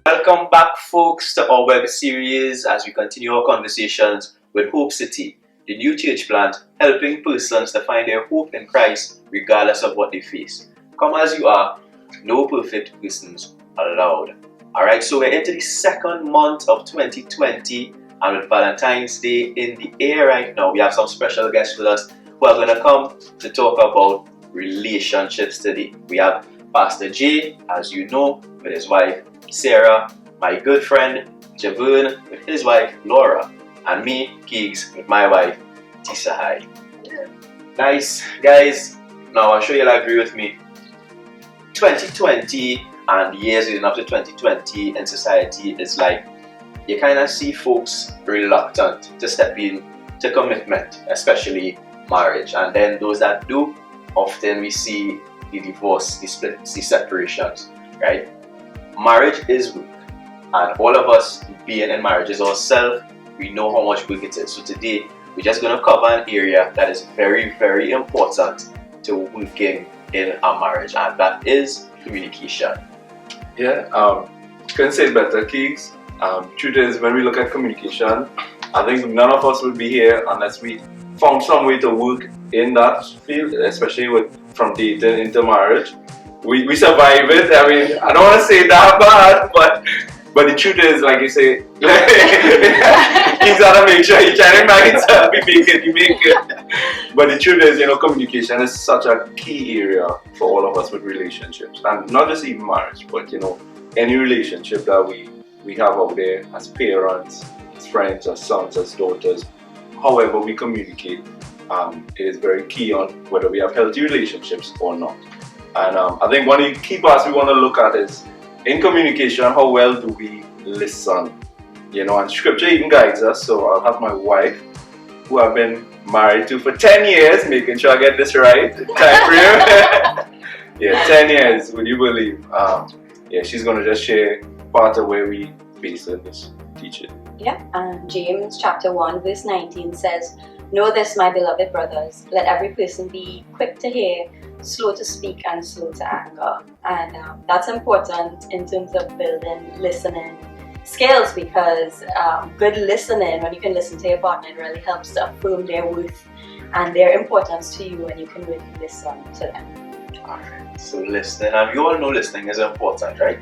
Welcome back, folks, to our web series as we continue our conversations with Hope City, the new church plant helping persons to find their hope in Christ regardless of what they face. Come as you are, no perfect persons allowed. Alright, so we're into the second month of 2020, and with Valentine's Day in the air right now, we have some special guests with us who are going to come to talk about relationships today. We have Pastor Jay, as you know, with his wife Sarah, my good friend Javon with his wife Laura, and me, Keegs, with my wife Tisahai. Nice, guys. Now I'm sure you'll agree with me. 2020 and years leading up to 2020 in society is like you kind of see folks reluctant to step in to commitment, especially marriage. And then those that do, often we see the divorce, the splits, the separations, right? Marriage is work, and all of us being in marriages ourselves, we know how much work it is. So today, we're just going to cover an area that is very, very important to working in a marriage, and that is communication. Yeah, couldn't say it better, Keegs. Truth is, when we look at communication, I think none of us would be here unless we found some way to work in that field, especially from dating into marriage. We survive it. I mean, I don't want to say that bad, but the truth is, like you say, he's gotta make sure he can't remind himself you make it. But the truth is, communication is such a key area for all of us with relationships, and not just even marriage, but any relationship that we have out there as parents, as friends, as sons, as daughters. However we communicate, it is very key on whether we have healthy relationships or not. And I think one of the key parts we want to look at is, in communication, how well do we listen? And scripture even guides us. So I'll have my wife, who I've been married to for 10 years, making sure I get this right. Time frame. Yeah, 10 years, would you believe? She's going to just share part of where we base in this teaching. Yeah, and James chapter 1 verse 19 says, "Know this, my beloved brothers, let every person be quick to hear, slow to speak, and slow to anger." And that's important in terms of building listening skills, because good listening, when you can listen to your partner, it really helps to affirm their worth and their importance to you, and you can really listen to them. Alright, so listening, and we all know listening is important, right?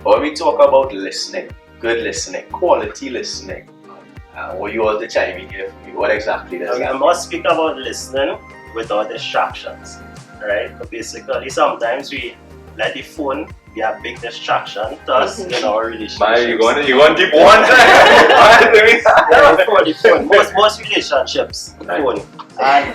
But when we talk about listening, good listening, quality listening, what you all to chime in here for me, what exactly does that mean? We must speak about listening without distractions, right? But basically, sometimes we let the phone be a big distraction to us in our relationships. You want deep one? The phone. Most relationships, phone. And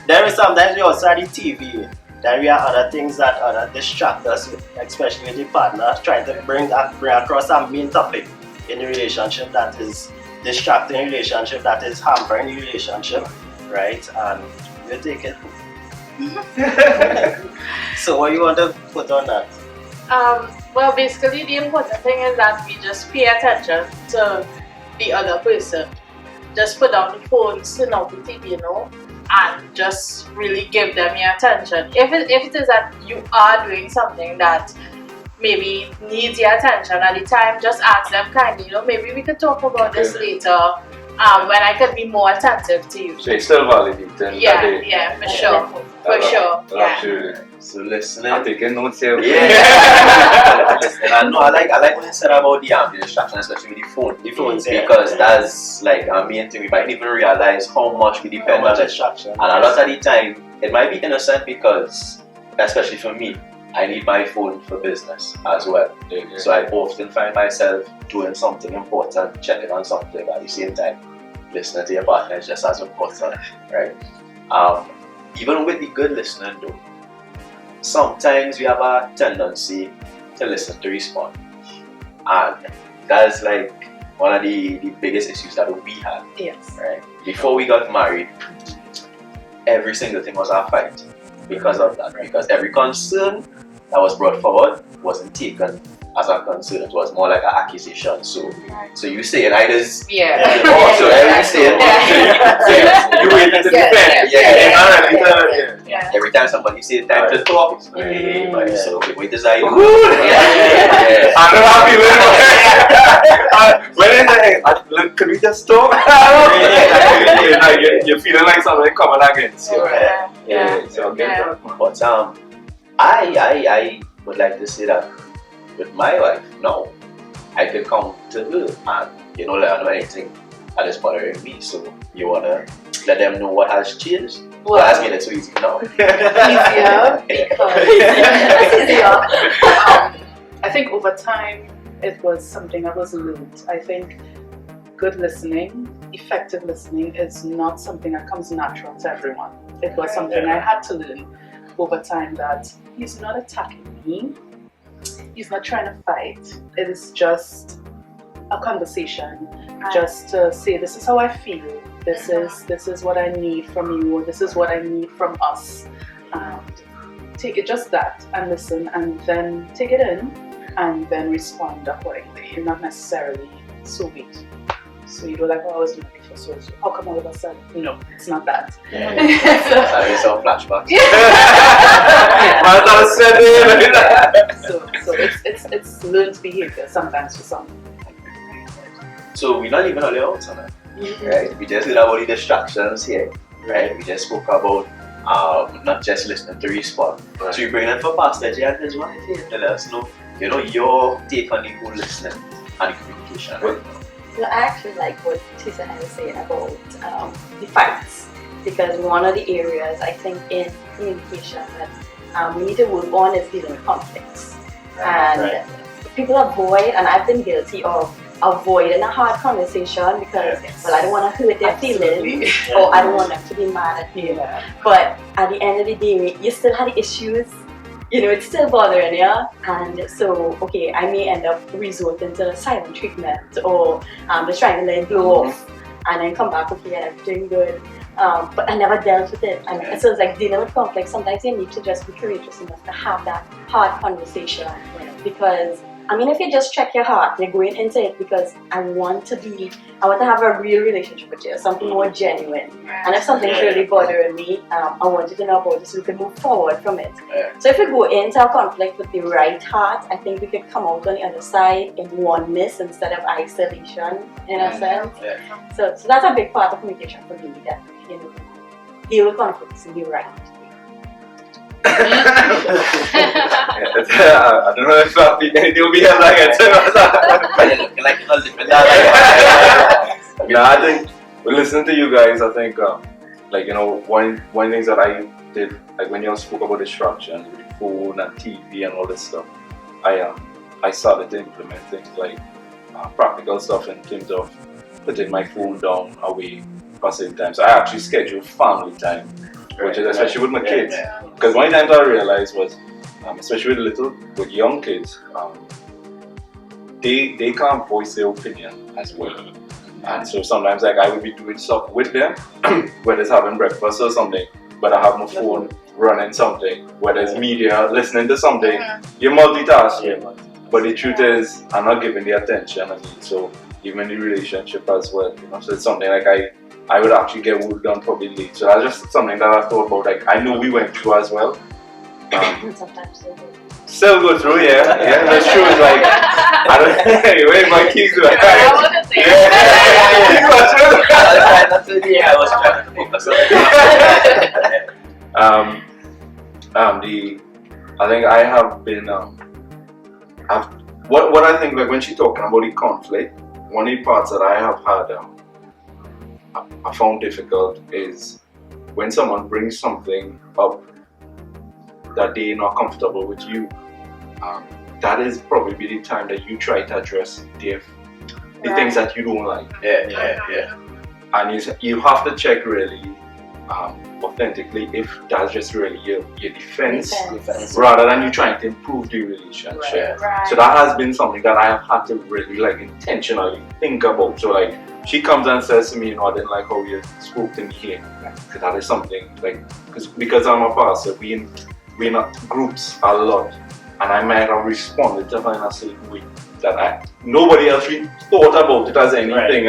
then sometimes we also have the TV. Then we have other things that distract us, especially with the partner, trying to bring across a main topic in the relationship that is distracting the relationship, that is hampering the relationship, right? And you take it. So what you want to put on that? Well, basically the important thing is that we just pay attention to the other person. Just put down the phone, turn off the TV, and just really give them your attention. If it is that you are doing something that maybe needs your attention at the time, just ask them kindly, maybe we could talk about this later, when I could be more attentive to you. So it's still validating. Yeah, for sure. For sure. Absolutely. So listening. I'm taking notes here. Yeah. And I like what you said about the distraction, especially with the phone. The phones, because that's like a main thing. We might even realize how much we depend on distraction. And a lot of the time, it might be innocent because, especially for me, I need my phone for business as well. Yeah. So I often find myself doing something important, checking on something, but at the same time, listening to your partner is just as important, right? Even with the good listening though, sometimes we have a tendency to listen to respond. And that's like one of the biggest issues that we have. Yes. Right? Before we got married, every single thing was our fight because of that. Because every concern that was brought forward wasn't taken as a concern. It was more like an accusation. So you say it either so every saying you waited to defend. Yeah. Every time somebody says time to Right. talk, it's like, hey, but Yeah. so we decide. Good. Yeah. I know how feeling. When they say, look, could we just talk? You're feeling like something coming against you. Yeah. Yeah. So get Yeah. that, man. But I would like to say that with my wife, no, I could come to her and let her know anything that is bothering me. So you wanna let them know what has changed? Well, that's made it so easy now. Easier because That's easier. I think over time it was something that was learned. I think good listening, effective listening is not something that comes natural to everyone. It was something I had to learn over time that he's not attacking me, he's not trying to fight. It is just a conversation, just to say this is how I feel, this is what I need from you, or this is what I need from us. And take it just that and listen and then take it in and then respond accordingly, and not necessarily so wait. So you don't like, oh, I was doing it before, so how come all of a sudden? No, it's not that. I get some flashbacks. So it's learned behavior sometimes for some. So we're not even on the outs on it, right? We just did about the distractions here, right? We just spoke about not just listening to respond. Right. So we bring in for Pastor Jay and his wife here to let us know, your take on the whole listening and the communication. Right? So I actually like what Tisa was saying about the fights, because one of the areas I think in communication that we need to work on is dealing with conflicts. And people avoid, and I've been guilty of avoiding a hard conversation because, well, I don't want to hurt their feelings, or I don't want them to be mad at me. But at the end of the day, you still have the issues. It's still bothering you, and so, okay, I may end up resorting to silent treatment or just trying to let it blow off and then come back, okay, I'm doing good. But I never dealt with it. And so it's like dealing with conflict. Sometimes you need to just be courageous enough to have that hard conversation. Because, if you just check your heart, you're going into it because I want to have a real relationship with you, something more genuine. And if something's really bothering me, I want you to know about it so we can move forward from it. So if we go into a conflict with the right heart, I think we could come out on the other side in oneness instead of isolation, in a sense. So that's a big part of communication for me, that deal with conflicts and be right. I don't know if they'll be here like it. Like a different. I think listening to you guys, I think one things that I did, like when you all spoke about distractions with phone and TV and all this stuff, I started to implement things like practical stuff in terms of putting my phone down away for certain times. I actually schedule family time, which is especially with my kids. Because one time I realized was, especially with young kids, they can't voice their opinion as well. And so sometimes I would be doing stuff with them, whether it's having breakfast or something, but I have my phone running something, whether it's media, listening to something, you're multitasking. But the truth is, I'm not giving the attention I need. So even in the relationship as well, so it's something like I would actually get work done probably late. So that's just something that I thought about. Like I know we went through as well. Sometimes so good. Still go through, yeah. That's true. It's like I don't. Where my keys go? I want to say. I was trying to focus on it. I think I have been. What I think, like when she's talking about the conflict, one of the parts that I have had I found difficult is when someone brings something up that they're not comfortable with you. That is probably the time that you try to address the things that you don't like. Yeah. And you have to check really authentically if that's just really your defense rather than you trying to improve the relationship. Right. So that has been something that I have had to really intentionally think about. So like she comes and says to me, I didn't like how you spoke to me here. So that is something because I'm a pastor, we in groups a lot, and I might have responded to her in a certain way that nobody else really thought about it as anything,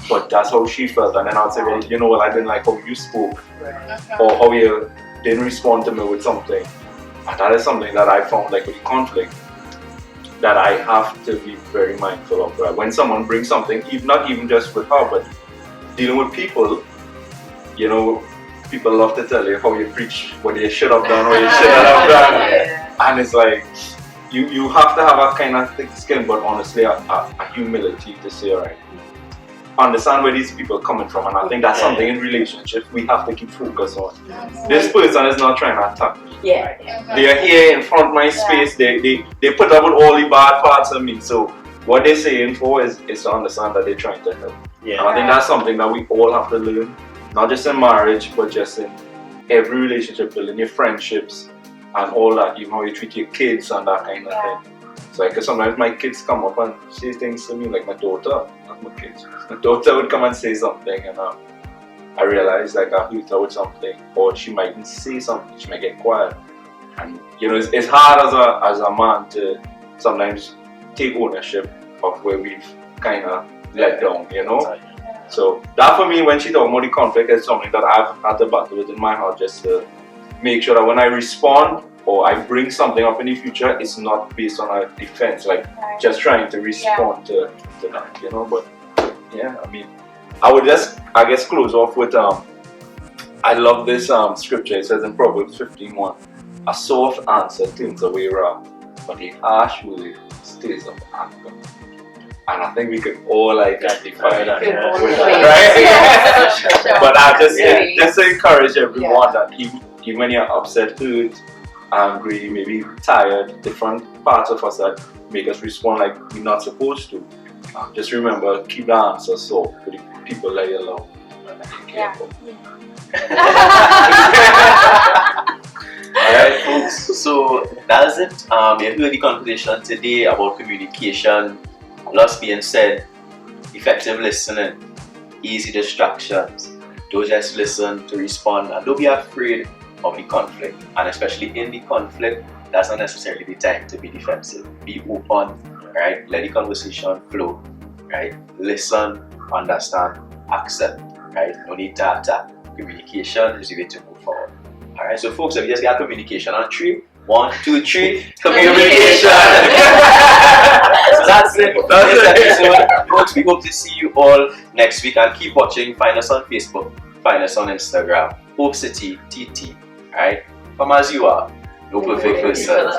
but that's how she felt. And then I'll say, well, I didn't like how you spoke, or how you didn't respond to me with something, and that is something that I found like with conflict that I have to be very mindful of. Right? When someone brings something, not even just with her, but dealing with people, you know, people love to tell you how you preach, what you should have done, what you shouldn't have done, and it's like you have to have a kind of thick skin, but honestly, a humility to say, alright, understand where these people are coming from, and I think that's something in relationships we have to keep focus on. This person is not trying to attack me. Yeah. They are here in front of my space. They put up with all the bad parts of me. So what they're saying for is to understand that they're trying to help. Yeah. And I think that's something that we all have to learn, not just in marriage, but just in every relationship, building your friendships and all that. You know, how you treat your kids and that kind of thing. So like, sometimes my kids come up and say things to me, like my daughter, not my kids. My daughter would come and say something, and I realized like I hit her with something, or she might even say something, she might get quiet. And you know, it's hard as a man to sometimes take ownership of where we've kind of let down, you know. So that for me, when she talked about the conflict, is something that I've had to battle with in my heart, just to make sure that when I respond or I bring something up in the future, it's not based on a defense, like just trying to respond to that, you know. But yeah, I mean, I would just, I guess, close off with I love this scripture. It says in Proverbs 15:1, a soft answer turns away wrath, but a harsh word stirs up anger. And I think we can all identify that, right? But I just to encourage everyone that even when you're upset, hurt, angry, maybe tired, different parts of us that make us respond like we're not supposed to. Just remember, keep the answer soft for the people that you love. Alright folks, so that's it. We heard the conversation today about communication. Lots being said, effective listening, easy distractions. Don't just listen to respond, and don't be afraid of the conflict. And especially in the conflict, that's not necessarily the time to be defensive. Be open, right? Let the conversation flow, right? Listen, understand, accept, right? No need to attack. Communication is the way to move forward. Alright, so folks, if you just got communication on 3, 1, 2, 3, communication! So that's it for this episode. Folks, we hope to see you all next week, and keep watching. Find us on Facebook, find us on Instagram, Hope City TT. Alright, come as you are, no perfect person.